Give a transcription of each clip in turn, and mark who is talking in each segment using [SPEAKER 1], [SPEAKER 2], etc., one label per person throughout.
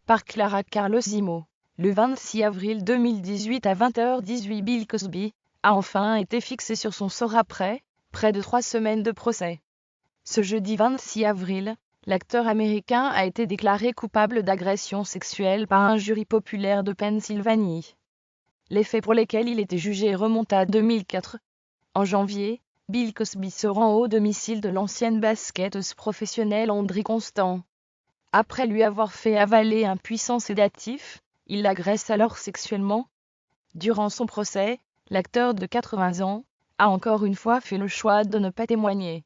[SPEAKER 1] par Clara Carlos Zimo. Le 26 avril 2018 à 20h18, Bill Cosby a enfin été fixé sur son sort après près de 3 semaines de procès. Ce jeudi 26 avril, l'acteur américain a été déclaré coupable d'agression sexuelle par un jury populaire de Pennsylvanie. Les faits pour lesquels il était jugé remontent à 2004. En janvier, Bill Cosby se rend au domicile de l'ancienne basketteuse professionnelle Audrey Constant. Après lui avoir fait avaler un puissant sédatif, il l'agresse alors sexuellement. Durant son procès, l'acteur de 80 ans a encore une fois fait le choix de ne pas témoigner.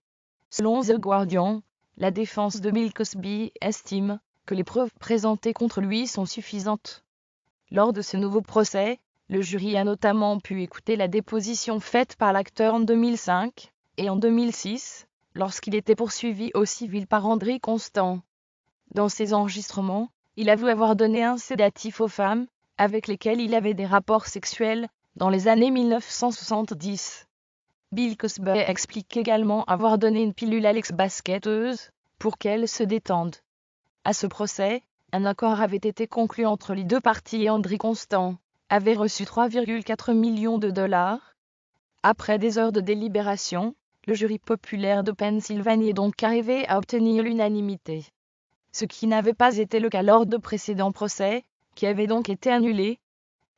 [SPEAKER 1] Selon The Guardian, la défense de Bill Cosby estime que les preuves présentées contre lui sont suffisantes. Lors de ce nouveau procès, le jury a notamment pu écouter la déposition faite par l'acteur en 2005 et en 2006, lorsqu'il était poursuivi au civil par Audrey Constant. Dans ces enregistrements, il avoue avoir donné un sédatif aux femmes avec lesquelles il avait des rapports sexuels dans les années 1970. Bill Cosby explique également avoir donné une pilule à l'ex-basketteuse pour qu'elle se détende. À ce procès, un accord avait été conclu entre les deux parties et Audrey Constant avait reçu 3,4 millions de dollars. Après des heures de délibération, le jury populaire de Pennsylvanie est donc arrivé à obtenir l'unanimité. Ce qui n'avait pas été le cas lors de précédents procès, qui avaient donc été annulés.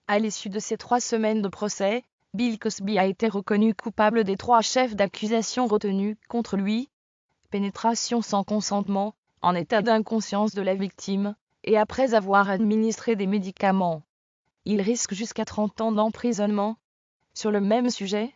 [SPEAKER 1] À l'issue de ces 3 semaines de procès, Bill Cosby a été reconnu coupable des 3 chefs d'accusation retenus contre lui. Pénétration sans consentement, en état d'inconscience de la victime, et après avoir administré des médicaments. Il risque jusqu'à 30 ans d'emprisonnement. Sur le même sujet,